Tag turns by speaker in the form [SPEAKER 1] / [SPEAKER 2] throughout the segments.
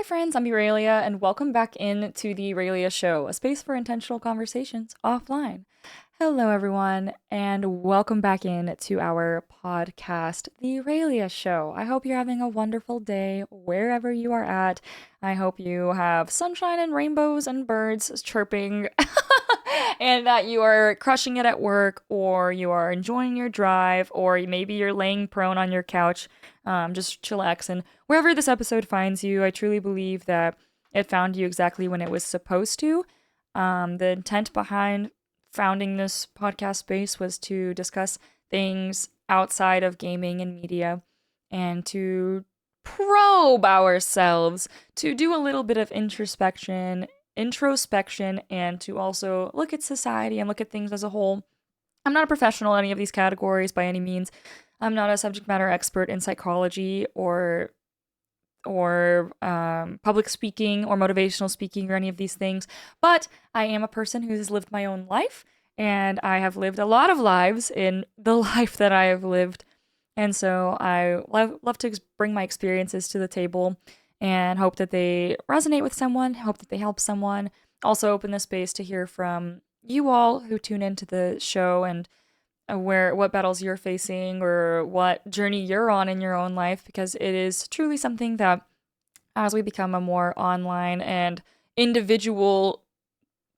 [SPEAKER 1] Hi, friends, I'm Eralia, and welcome back into the Eralia Show, a space for intentional conversations offline. Hello, everyone, and welcome back in to our podcast, The Eralia Show. I hope you're having a wonderful day wherever you are at. I hope you have sunshine and rainbows and birds chirping, and that you are crushing it at work, or you are enjoying your drive, or maybe you're laying prone on your couch, just chillaxing. Wherever this episode finds you, I truly believe that it found you exactly when it was supposed to. The intent behind founding this podcast space was to discuss things outside of gaming and media and to probe ourselves, to do a little bit of introspection, and to also look at society and look at things as a whole. I'm not a professional in any of these categories by any means. I'm not a subject matter expert in psychology or public speaking or motivational speaking or any of these things. But I am a person who has lived my own life, and I have lived a lot of lives in the life that I have lived. And so I love to bring my experiences to the table and hope that they resonate with someone, hope that they help someone. Also, open the space to hear from you all who tune into the show and what battles you're facing or what journey you're on in your own life, because it is truly something that as we become a more online and individual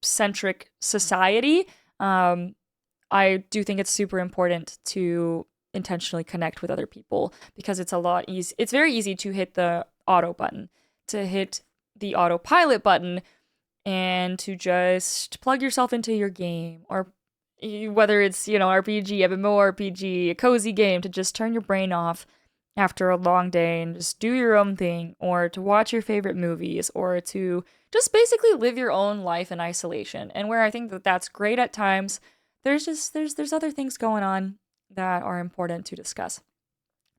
[SPEAKER 1] centric society, I do think it's super important to intentionally connect with other people, because it's very easy to hit the auto button, to hit the autopilot button, and to just plug yourself into your game, or whether it's, RPG, MMORPG, a cozy game, to just turn your brain off after a long day and just do your own thing, or to watch your favorite movies, or to just basically live your own life in isolation. And where I think that that's great at times, there's other things going on that are important to discuss.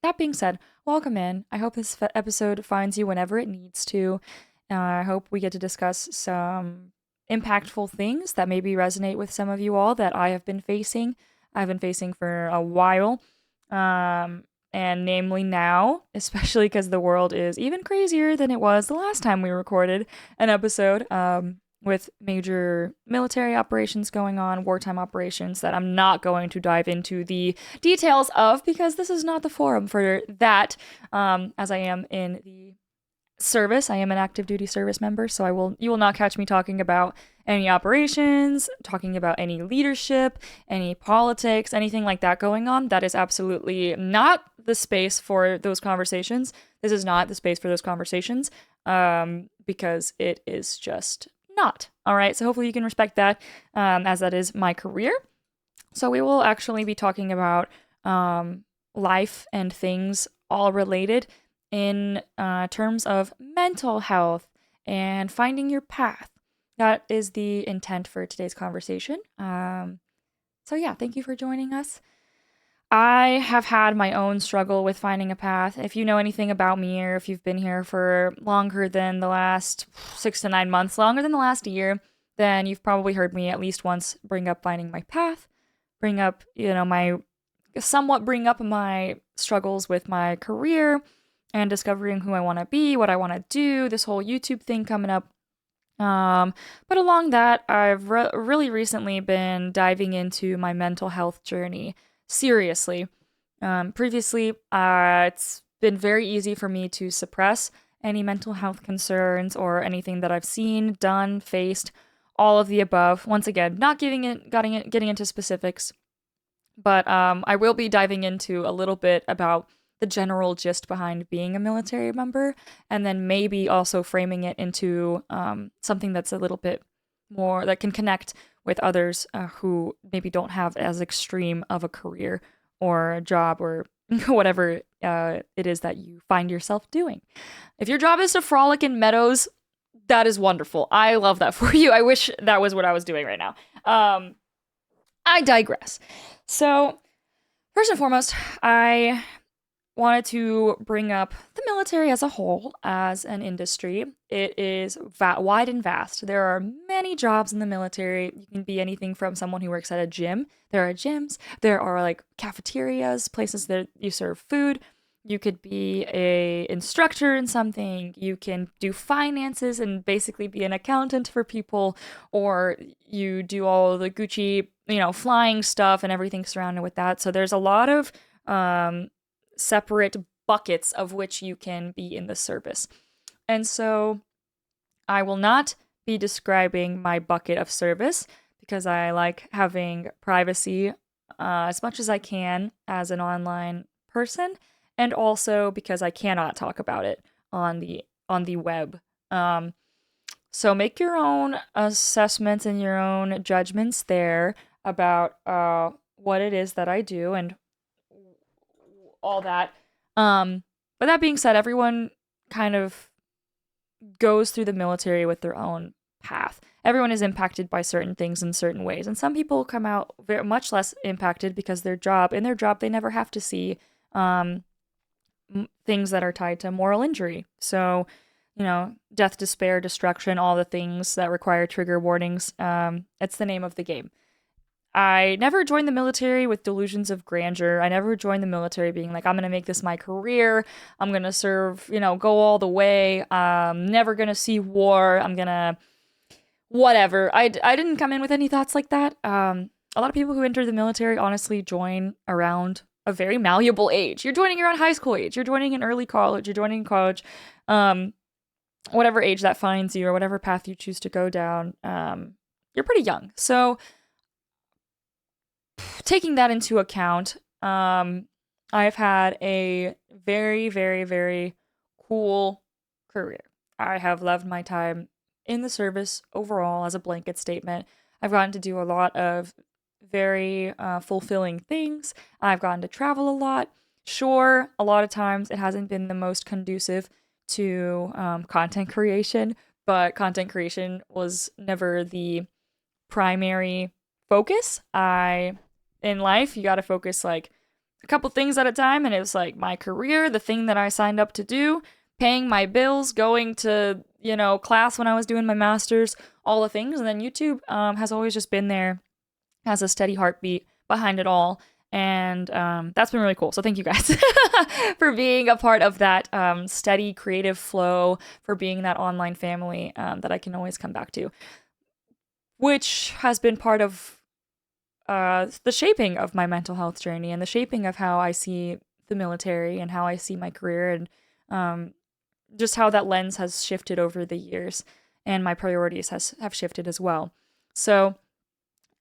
[SPEAKER 1] That being said, welcome in. I hope this episode finds you whenever it needs to. I hope we get to discuss some impactful things that maybe resonate with some of you all that I have been facing. I've been facing for a while. And namely now, especially because the world is even crazier than it was the last time we recorded an episode, with major military operations going on, wartime operations that I'm not going to dive into the details of, because this is not the forum for that, as I am in the service. I am an active duty service member, so you will not catch me talking about any operations, talking about any leadership, any politics, anything like that going on. That is absolutely not the space for those conversations. This is not the space for those conversations, because it is just not. All right, so hopefully you can respect that, as that is my career. So we will actually be talking about life and things all related in terms of mental health and finding your path. That is the intent for today's conversation. So yeah, thank you for joining us. I have had my own struggle with finding a path. If you know anything about me, or if you've been here for longer than the last 6 to 9 months, longer than the last year, then you've probably heard me at least once bring up finding my path, bring up my struggles with my career and discovering who I want to be, what I want to do, this whole YouTube thing coming up. But along that, I've really recently been diving into my mental health journey seriously. Previously, it's been very easy for me to suppress any mental health concerns or anything that I've seen, done, faced, all of the above. Once again, not getting into specifics, but I will be diving into a little bit about the general gist behind being a military member, and then maybe also framing it into something that's a little bit more that can connect with others who maybe don't have as extreme of a career or a job or whatever it is that you find yourself doing. If your job is to frolic in meadows, that is wonderful. I love that for you. I wish that was what I was doing right now. I digress. So, first and foremost, I wanted to bring up the military as a whole, as an industry. It is wide and vast. There are many jobs in the military. You can be anything from someone who works at a gym. There are gyms. There are like cafeterias, places that you serve food. You could be a instructor in something. You can do finances and basically be an accountant for people, or you do all the Gucci, flying stuff and everything surrounded with that. So there's a lot of separate buckets of which you can be in the service. And so I will not be describing my bucket of service because I like having privacy as much as I can as an online person, and also because I cannot talk about it on the web. So make your own assessments and your own judgments there about what it is that I do and all that. But that being said, everyone kind of goes through the military with their own path. Everyone is impacted by certain things in certain ways, and some people come out very much less impacted because in their job they never have to see things that are tied to moral injury. So, death, despair, destruction, all the things that require trigger warnings. It's the name of the game. I never joined the military with delusions of grandeur. I never joined the military being like, I'm going to make this my career. I'm going to serve, go all the way. I'm never going to see war. I'm going to whatever. I didn't come in with any thoughts like that. A lot of people who enter the military honestly join around a very malleable age. You're joining around high school age. You're joining in early college. You're joining in college. Whatever age that finds you or whatever path you choose to go down, you're pretty young. So taking that into account, I've had a very, very, very cool career. I have loved my time in the service overall as a blanket statement. I've gotten to do a lot of very fulfilling things. I've gotten to travel a lot. Sure, a lot of times it hasn't been the most conducive to content creation, but content creation was never the primary focus. In life, you got to focus like a couple things at a time, and it was like my career, the thing that I signed up to do, paying my bills, going to, class when I was doing my master's, all the things. And then YouTube has always just been there as a steady heartbeat behind it all. And that's been really cool. So thank you guys for being a part of that steady creative flow, for being that online family that I can always come back to, which has been part of the shaping of my mental health journey and the shaping of how I see the military and how I see my career, and just how that lens has shifted over the years, and my priorities have shifted as well. So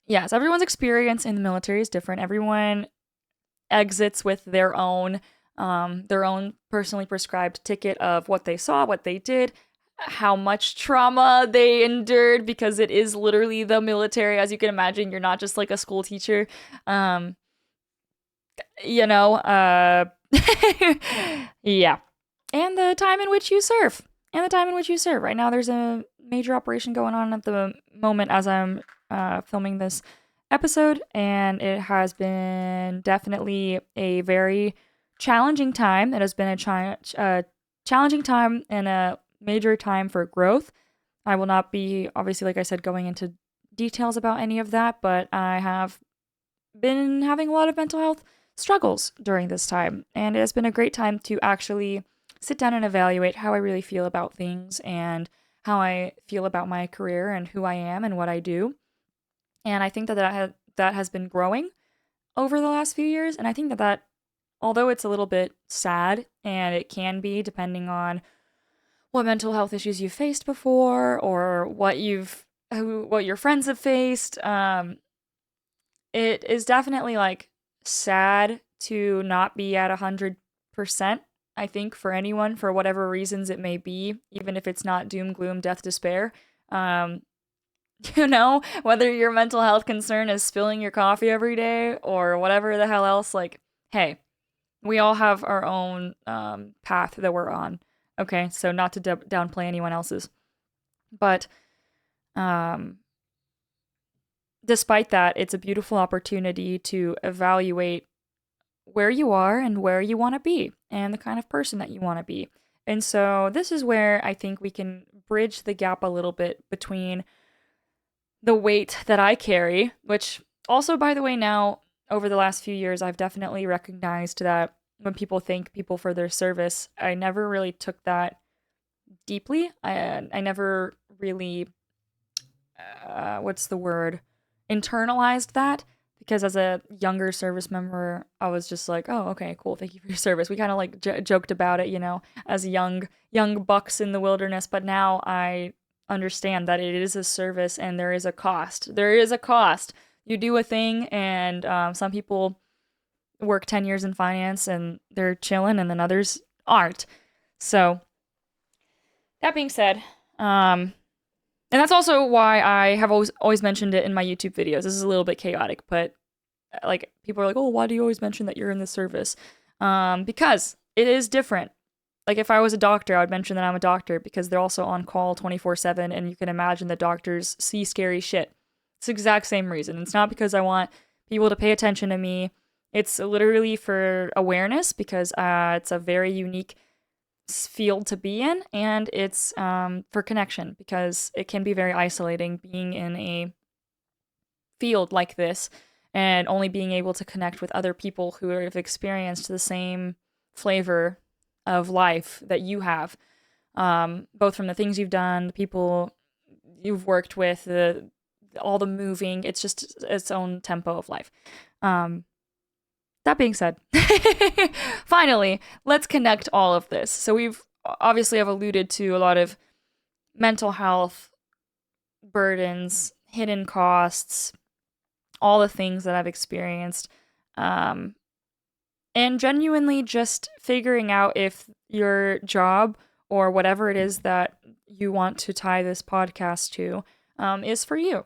[SPEAKER 1] yes, everyone's experience in the military is different. Everyone exits with their own personally prescribed ticket of what they saw, what they did, how much trauma they endured, because it is literally the military. As you can imagine, you're not just like a school teacher. Yeah. And the time in which you serve. Right now, there's a major operation going on at the moment as I'm filming this episode, and it has been definitely a very challenging time. It has been a challenging time and a major time for growth. I will not be, obviously, like I said, going into details about any of that, but I have been having a lot of mental health struggles during this time, and it has been a great time to actually sit down and evaluate how I really feel about things and how I feel about my career and who I am and what I do. And I think that has been growing over the last few years, and I think that although it's a little bit sad, and it can be depending on what mental health issues you've faced before or what your friends have faced, it is definitely like sad to not be at 100%. I think for anyone, for whatever reasons it may be, even if it's not doom, gloom, death, despair. Whether your mental health concern is spilling your coffee every day or whatever the hell else, like, hey, we all have our own path that we're on. Okay, so not to downplay anyone else's. But despite that, it's a beautiful opportunity to evaluate where you are and where you want to be and the kind of person that you want to be. And so this is where I think we can bridge the gap a little bit between the weight that I carry, which also, by the way, now over the last few years, I've definitely recognized that when people thank people for their service, I never really took that deeply. I never really, what's the word, internalized that, because as a younger service member, I was just like, oh, okay, cool, thank you for your service. We kind of like joked about it, as young bucks in the wilderness. But now I understand that it is a service and there is a cost. There is a cost. You do a thing, and some people work 10 years in finance and they're chilling, and then others aren't. So that being said, and that's also why I have always mentioned it in my YouTube videos. This is a little bit chaotic, but like people are like, "Oh, why do you always mention that you're in this service?" Because it is different. Like if I was a doctor, I would mention that I'm a doctor, because they're also on call 24/7, and you can imagine that doctors see scary shit. It's the exact same reason. It's not because I want people to pay attention to me. It's literally for awareness, because it's a very unique field to be in, and it's for connection, because it can be very isolating being in a field like this and only being able to connect with other people who have experienced the same flavor of life that you have, both from the things you've done, the people you've worked with, all the moving. It's just its own tempo of life. That being said, finally, let's connect all of this. So we've obviously have alluded to a lot of mental health burdens, hidden costs, all the things that I've experienced, and genuinely just figuring out if your job or whatever it is that you want to tie this podcast to is for you.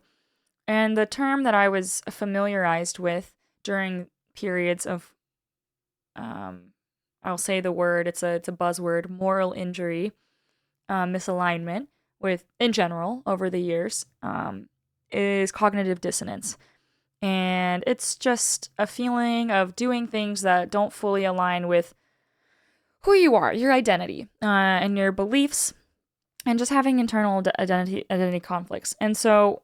[SPEAKER 1] And the term that I was familiarized with during periods of, I'll say the word, it's a buzzword, moral injury, misalignment with, in general, over the years, is cognitive dissonance. And it's just a feeling of doing things that don't fully align with who you are, your identity, and your beliefs, and just having internal identity conflicts. And so,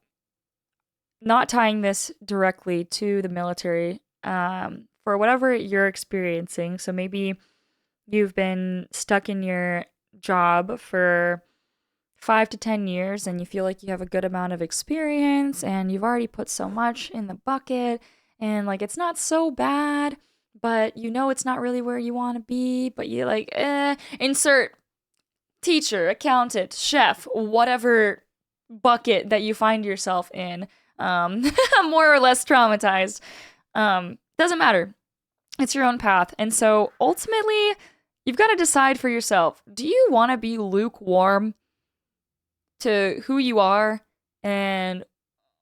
[SPEAKER 1] not tying this directly to the military, for whatever you're experiencing. So maybe you've been stuck in your job for 5 to 10 years, and you feel like you have a good amount of experience, and you've already put so much in the bucket, and like it's not so bad, but it's not really where you want to be, but you like, insert teacher, accountant, chef, whatever bucket that you find yourself in, more or less traumatized. Doesn't matter. It's your own path. And so ultimately, you've got to decide for yourself. Do you want to be lukewarm to who you are and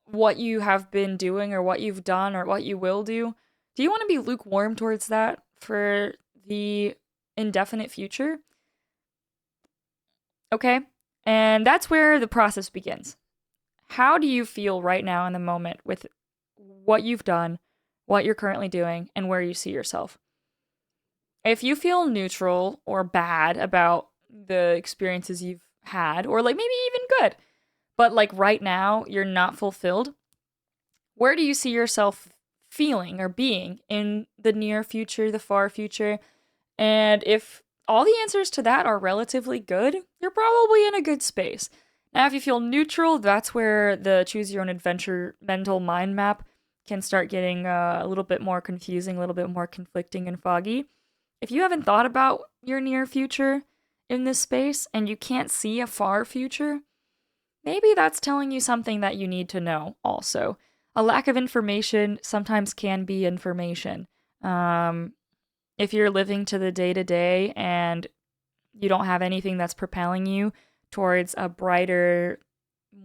[SPEAKER 1] what you have been doing or what you've done or what you will do? Do you want to be lukewarm towards that for the indefinite future? Okay. And that's where the process begins. How do you feel right now in the moment with what you've done, what you're currently doing, and where you see yourself? If you feel neutral or bad about the experiences you've had, or like maybe even good, but like right now you're not fulfilled, where do you see yourself feeling or being in the near future, the far future? And if all the answers to that are relatively good, you're probably in a good space. Now, if you feel neutral, that's where the choose your own adventure mental mind map can start getting a little bit more confusing, a little bit more conflicting and foggy. If you haven't thought about your near future in this space and you can't see a far future, maybe that's telling you something that you need to know also. A lack of information sometimes can be information. If you're living to the day-to-day and you don't have anything that's propelling you towards a brighter,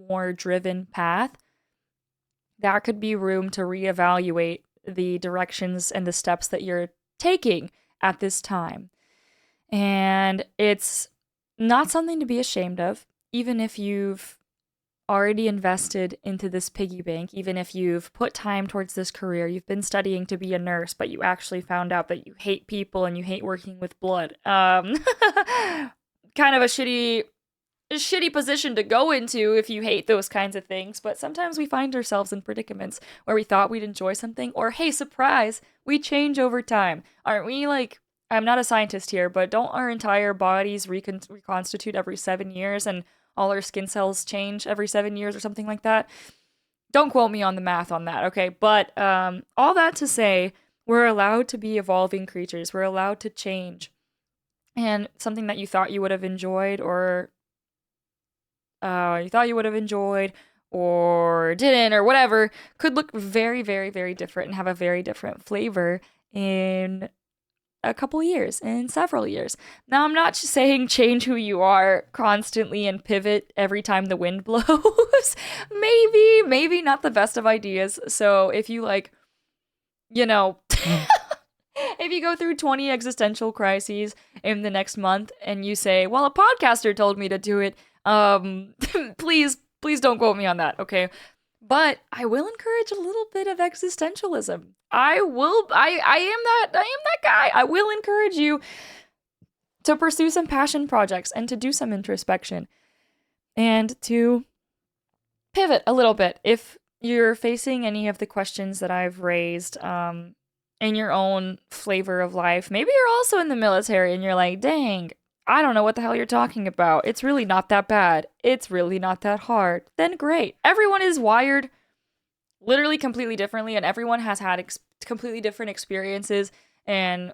[SPEAKER 1] more driven path, that could be room to reevaluate the directions and the steps that you're taking at this time. And it's not something to be ashamed of, even if you've already invested into this piggy bank, even if you've put time towards this career, you've been studying to be a nurse, but you actually found out that you hate people and you hate working with blood. Kind of a shitty position to go into if you hate those kinds of things, but sometimes we find ourselves in predicaments where we thought we'd enjoy something, or hey, surprise, we change over time. Aren't we like I'm not a scientist here, but don't our entire bodies reconstitute every 7 years and all our skin cells change every 7 years or something like that? Don't quote me on the math on that, okay? But all that to say, we're allowed to be evolving creatures. We're allowed to change. And something that you thought you would have enjoyed or didn't or whatever could look very, very, very different and have a very different flavor in a couple years, in several years. Now, I'm not just saying change who you are constantly and pivot every time the wind blows. Maybe not the best of ideas. So if you like, you know, if you go through 20 existential crises in the next month and you say, well, a podcaster told me to do it, please don't quote me on that, okay? But I will encourage a little bit of existentialism. I am that guy. I will encourage you to pursue some passion projects and to do some introspection and to pivot a little bit if you're facing any of the questions that I've raised in your own flavor of life. Maybe you're also in the military and you're like, dang, I don't know what the hell you're talking about. It's really not that bad. It's really not that hard. Then great. Everyone is wired literally completely differently, and everyone has had completely different experiences and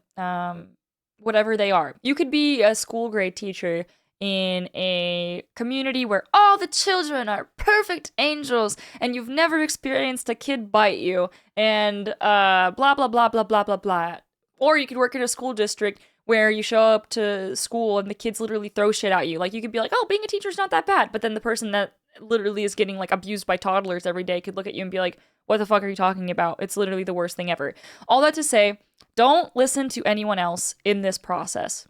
[SPEAKER 1] whatever they are. You could be a school grade teacher in a community where all the children are perfect angels and you've never experienced a kid bite you and blah, blah, blah, blah, blah, blah, blah. Or you could work in a school district where you show up to school and the kids literally throw shit at you. Like, you could be like, oh, being a teacher is not that bad. But then the person that literally is getting, like, abused by toddlers every day could look at you and be like, what the fuck are you talking about? It's literally the worst thing ever. All that to say, don't listen to anyone else in this process,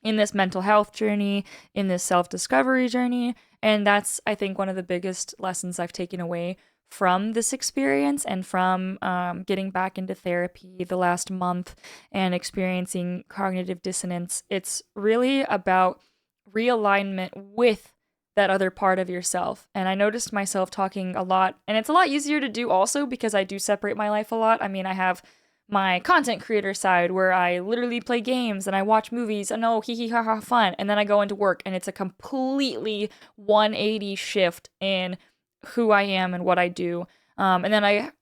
[SPEAKER 1] in this mental health journey, in this self-discovery journey. And that's, I think, one of the biggest lessons I've taken away from this experience and from getting back into therapy the last month and experiencing cognitive dissonance. It's really about realignment with that other part of yourself. And I noticed myself talking a lot, and it's a lot easier to do also because I do separate my life a lot. I mean, I have my content creator side where I literally play games and I watch movies and hee hee ha ha fun, and then I go into work and it's a completely 180 shift in who I am and what I do. And then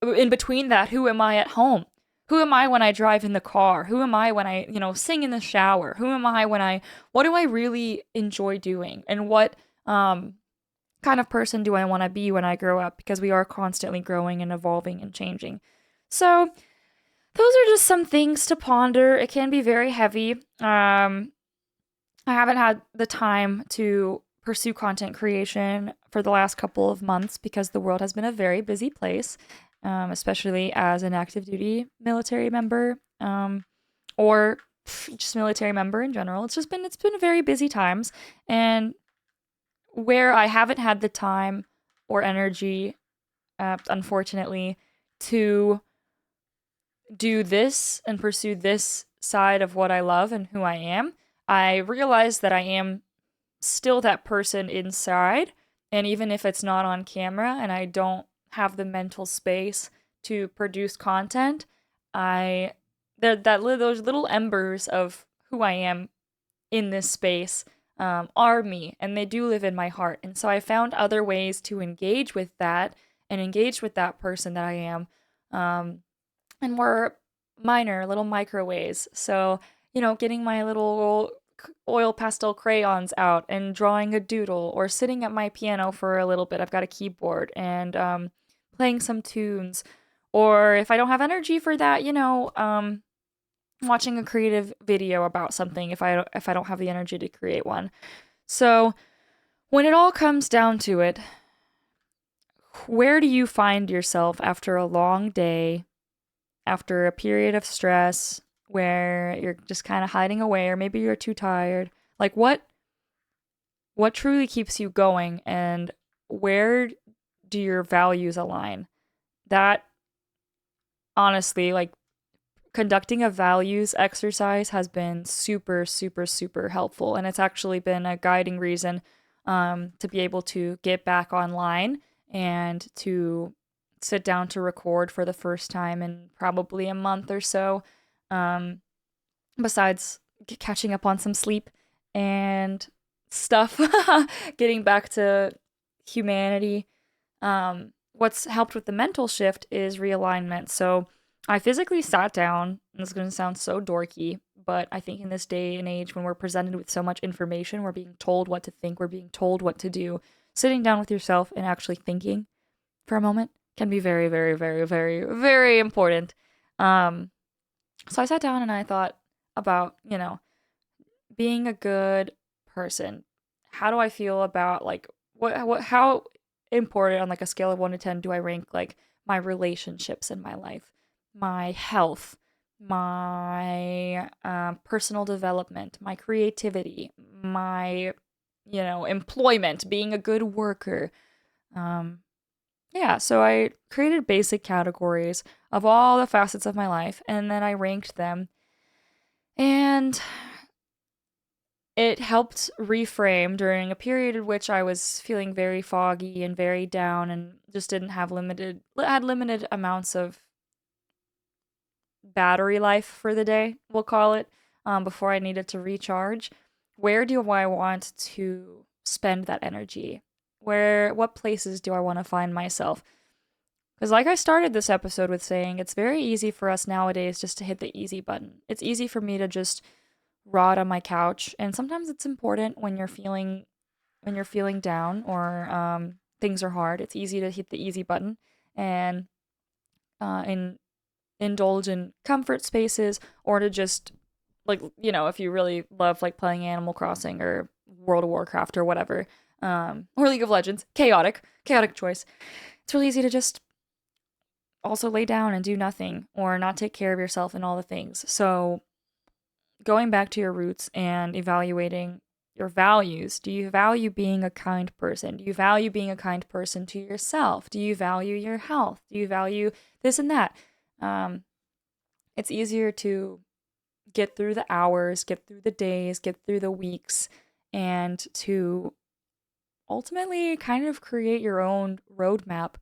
[SPEAKER 1] in between that, who am I at home? Who am I when I drive in the car? Who am I when I, sing in the shower? Who am I what do I really enjoy doing? And what kind of person do I want to be when I grow up? Because we are constantly growing and evolving and changing. So those are just some things to ponder. It can be very heavy. I haven't had the time to pursue content creation for the last couple of months because the world has been a very busy place, especially as an active duty military member, or just military member in general. It's been a very busy times, and where I haven't had the time or energy, unfortunately, to do this and pursue this side of what I love and who I am, I realized that I am still that person inside, and even if it's not on camera and I don't have the mental space to produce content, those little embers of who I am in this space are me, and they do live in my heart. And so I found other ways to engage with that and engage with that person that I am, and more minor, little micro ways. So, getting my little oil pastel crayons out and drawing a doodle, or sitting at my piano for a little bit. I've got a keyboard, and playing some tunes. Or if I don't have energy for that, watching a creative video about something if I don't have the energy to create one. So when it all comes down to it, where do you find yourself after a long day, after a period of stress, where you're just kind of hiding away, or maybe you're too tired? Like, what truly keeps you going, and where do your values align? That, honestly, like, conducting a values exercise has been super, super, super helpful, and it's actually been a guiding reason to be able to get back online and to sit down to record for the first time in probably a month or so. besides catching up on some sleep and stuff, getting back to humanity. What's helped with the mental shift is realignment. So I physically sat down, and this is going to sound so dorky, but I think in this day and age when we're presented with so much information, we're being told what to think, we're being told what to do, sitting down with yourself and actually thinking for a moment can be very, very, very, very, very important. Um, so I sat down and I thought about, being a good person. How do I feel about like how important on like a scale of 1 to 10 do I rank like my relationships in my life, my health, my personal development, my creativity, my employment, being a good worker. Um, yeah, so I created basic categories of all the facets of my life, and then I ranked them, and it helped reframe during a period in which I was feeling very foggy and very down and just didn't have had limited amounts of battery life for the day, we'll call it, before I needed to recharge. Where do I want to spend that energy? What places do I want to find myself? Because, like I started this episode with saying, it's very easy for us nowadays just to hit the easy button. It's easy for me to just rot on my couch, and sometimes it's important when you're feeling down or things are hard. It's easy to hit the easy button and indulge in comfort spaces, or to just like if you really love like playing Animal Crossing or World of Warcraft or whatever, or League of Legends, chaotic choice. It's really easy to just also lay down and do nothing or not take care of yourself and all the things. So going back to your roots and evaluating your values. Do you value being a kind person? Do you value being a kind person to yourself? Do you value your health? Do you value this and that? It's easier to get through the hours, get through the days, get through the weeks, and to ultimately kind of create your own roadmap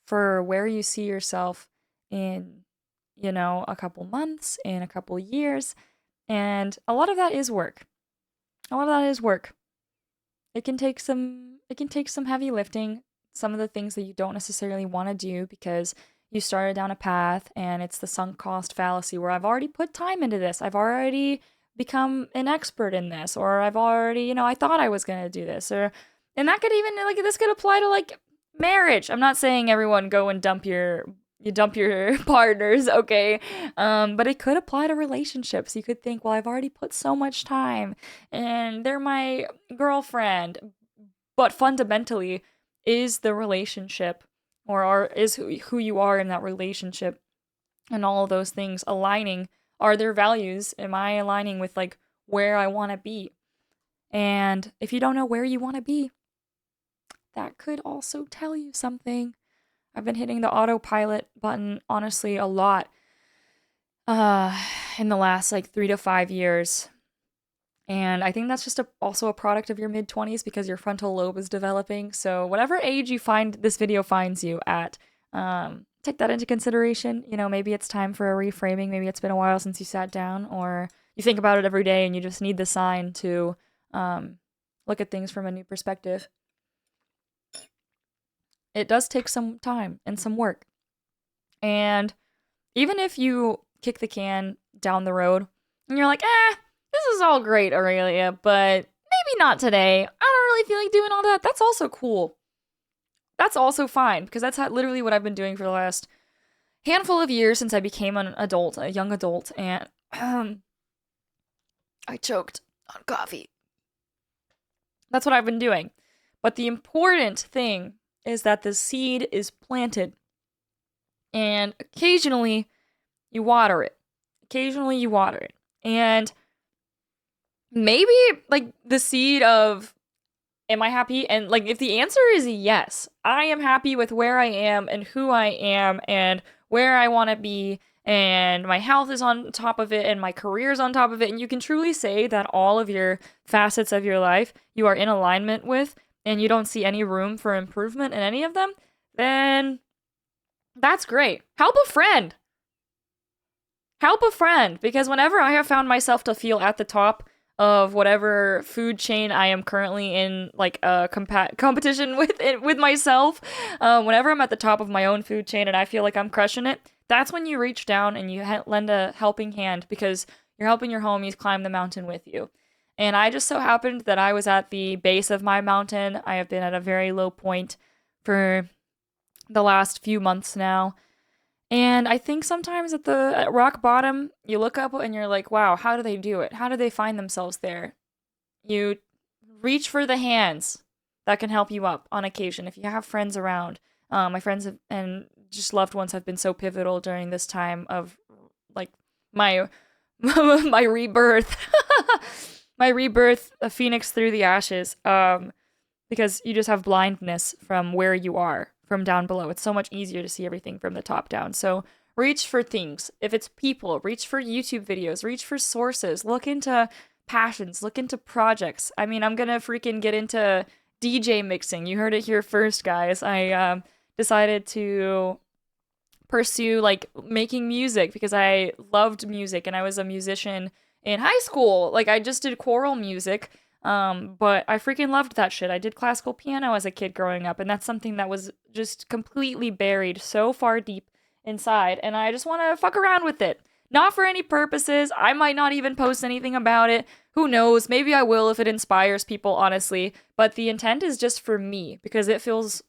[SPEAKER 1] for where you see yourself in, a couple months, in a couple years. And a lot of that is work. It can take some heavy lifting, some of the things that you don't necessarily want to do because you started down a path and it's the sunk cost fallacy where I've already put time into this. I've already become an expert in this, or I've already, I thought I was going to do this, and that could even like this could apply to like marriage. I'm not saying everyone go and dump your partners, okay? But it could apply to relationships. You could think, well, I've already put so much time and they're my girlfriend. But fundamentally, is the relationship is who you are in that relationship and all of those things aligning? Are there values? Am I aligning with like where I want to be? And if you don't know where you want to be, that could also tell you something. I've been hitting the autopilot button, honestly, a lot in the last like 3 to 5 years. And I think that's just also a product of your mid-20s because your frontal lobe is developing. So whatever age you find this video finds you at, take that into consideration. Maybe it's time for a reframing. Maybe it's been a while since you sat down, or you think about it every day and you just need the sign to look at things from a new perspective. It does take some time and some work. And even if you kick the can down the road and you're like, this is all great, Eralia, but maybe not today. I don't really feel like doing all that. That's also cool. That's also fine, because that's literally what I've been doing for the last handful of years since I became an adult, a young adult, and I choked on coffee. That's what I've been doing. But the important thing is that the seed is planted. And occasionally you water it. And maybe like the seed of, am I happy? And like if the answer is yes, I am happy with where I am and who I am and where I want to be, and my health is on top of it and my career is on top of it, and you can truly say that all of your facets of your life you are in alignment with, and you don't see any room for improvement in any of them, then that's great. Help a friend. help a friend, because whenever I have found myself to feel at the top of whatever food chain I am currently in, like a competition with myself, whenever I'm at the top of my own food chain and I feel like I'm crushing it, that's when you reach down and you lend a helping hand, because you're helping your homies climb the mountain with you. And I just so happened that I was at the base of my mountain. I have been at a very low point for the last few months now. And I think sometimes at rock bottom, you look up and you're like, wow, how do they do it? How do they find themselves there? You reach for the hands that can help you up on occasion if you have friends around. My friends and just loved ones have been so pivotal during this time of like my my rebirth, my rebirth, a phoenix through the ashes. Because you just have blindness from where you are, from down below. It's so much easier to see everything from the top down. So reach for things. If it's people, reach for YouTube videos, reach for sources, look into passions, look into projects. I mean, I'm gonna freaking get into DJ mixing. You heard it here first, guys. I decided to pursue like making music because I loved music and I was a musician in high school. Like I just did choral music. But I freaking loved that shit. I did classical piano as a kid growing up, and that's something that was just completely buried so far deep inside, and I just want to fuck around with it. Not for any purposes. I might not even post anything about it. Who knows? Maybe I will if it inspires people, honestly. But the intent is just for me, because it fills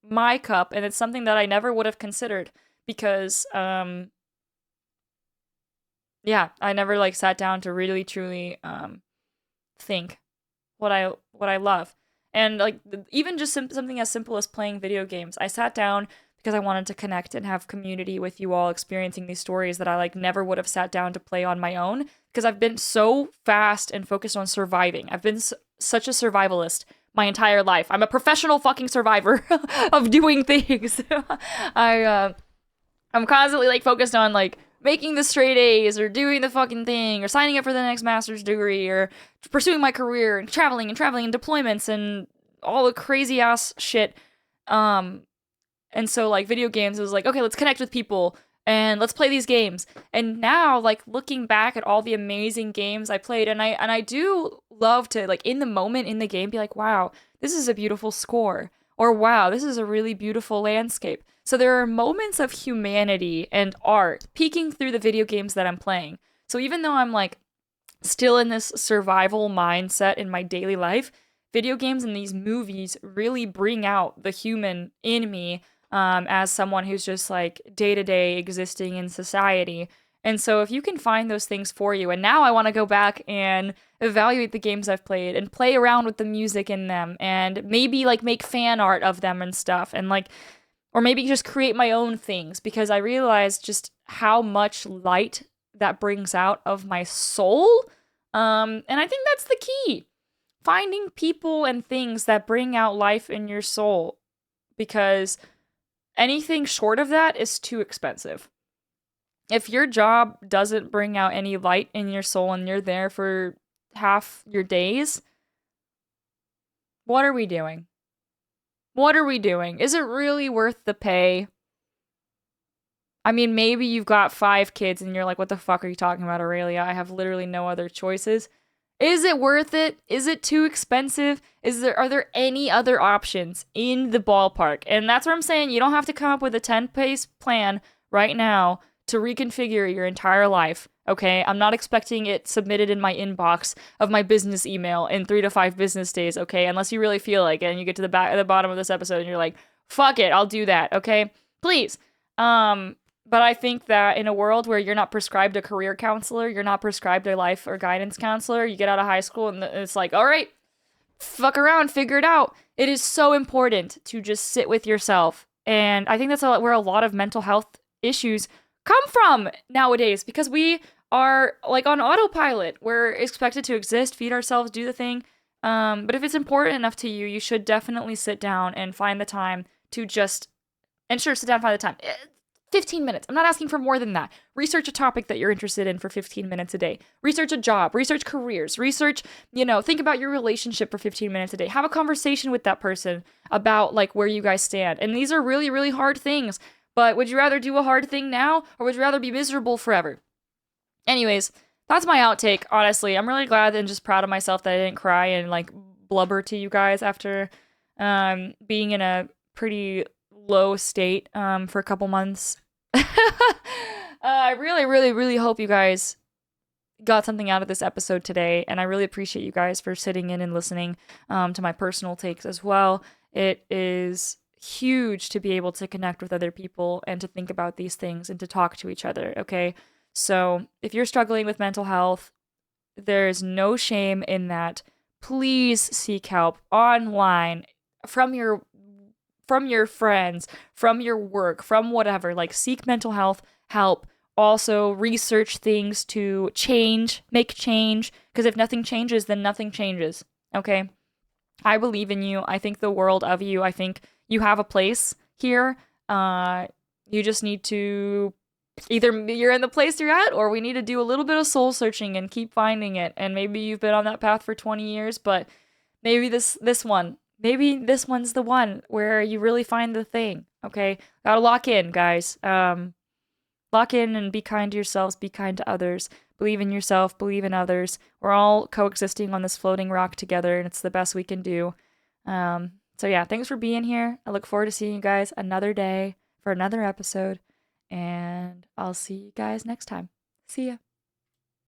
[SPEAKER 1] my cup, and it's something that I never would have considered, because, yeah, I never, like, sat down to really, truly, think what I love. And like even just something as simple as playing video games. I sat down because I wanted to connect and have community with you all experiencing these stories that I like never would have sat down to play on my own, because I've been so fast and focused on surviving. I've been such a survivalist my entire life. I'm a professional fucking survivor of doing things. I'm constantly like focused on like making the straight A's or doing the fucking thing or signing up for the next master's degree or pursuing my career and traveling and deployments and all the crazy ass shit. And so like video games was like, okay, let's connect with people and let's play these games. And now like looking back at all the amazing games I played, and I do love to like in the moment in the game be like, wow, this is a beautiful score, or wow, this is a really beautiful landscape. So there are moments of humanity and art peeking through the video games that I'm playing. So even though I'm like still in this survival mindset in my daily life, video games and these movies really bring out the human in me, as someone who's just like day-to-day existing in society. And so if you can find those things for you, and now I want to go back and evaluate the games I've played and play around with the music in them and maybe like make fan art of them and stuff, and like, or maybe just create my own things, because I realized just how much light that brings out of my soul. And I think that's the key. Finding people and things that bring out life in your soul, because anything short of that is too expensive. If your job doesn't bring out any light in your soul and you're there for half your days, what are we doing? What are we doing? Is it really worth the pay? I mean, maybe you've got 5 kids and you're like, what the fuck are you talking about, Eralia? I have literally no other choices. Is it worth it? Is it too expensive? Are there any other options in the ballpark? And that's where I'm saying you don't have to come up with a 10-pace plan right now to reconfigure your entire life, okay? I'm not expecting it submitted in my inbox of my business email in 3 to 5 business days, okay? Unless you really feel like it and you get to the bottom of this episode and you're like, fuck it, I'll do that, okay? Please. But I think that in a world where you're not prescribed a career counselor, you're not prescribed a life or guidance counselor, you get out of high school and it's like, all right, fuck around, figure it out. It is so important to just sit with yourself. And I think that's where a lot of mental health issues come from nowadays, because we are like on autopilot. We're expected to exist, feed ourselves, do the thing. But if it's important enough to you, you should definitely sit down and find the time to just, and sure, sit down, find the time. 15 minutes. I'm not asking for more than that. Research a topic that you're interested in for 15 minutes a day. Research a job. Research careers. Research, think about your relationship for 15 minutes a day. Have a conversation with that person about, like, where you guys stand. And these are really, really hard things. But would you rather do a hard thing now, or would you rather be miserable forever? Anyways, that's my outtake. Honestly, I'm really glad and just proud of myself that I didn't cry and like blubber to you guys after being in a pretty low state for a couple months. I really, really, really hope you guys got something out of this episode today, and I really appreciate you guys for sitting in and listening to my personal takes as well. It is huge to be able to connect with other people and to think about these things and to talk to each other, okay? So, if you're struggling with mental health, there's no shame in that. Please seek help online from your friends, from your work, from whatever. Like seek mental health help. Also research things to make change because if nothing changes, then nothing changes. Okay? I believe in you. I think the world of you. I think you have a place here. You just need to either you're in the place you're at or we need to do a little bit of soul searching and keep finding it. And maybe you've been on that path for 20 years, but maybe maybe this one's the one where you really find the thing. Okay? Gotta lock in, guys. Lock in and be kind to yourselves, be kind to others. Believe in yourself, believe in others. We're all coexisting on this floating rock together, and it's the best we can do. So yeah, thanks for being here. I look forward to seeing you guys another day for another episode, and I'll see you guys next time. See ya.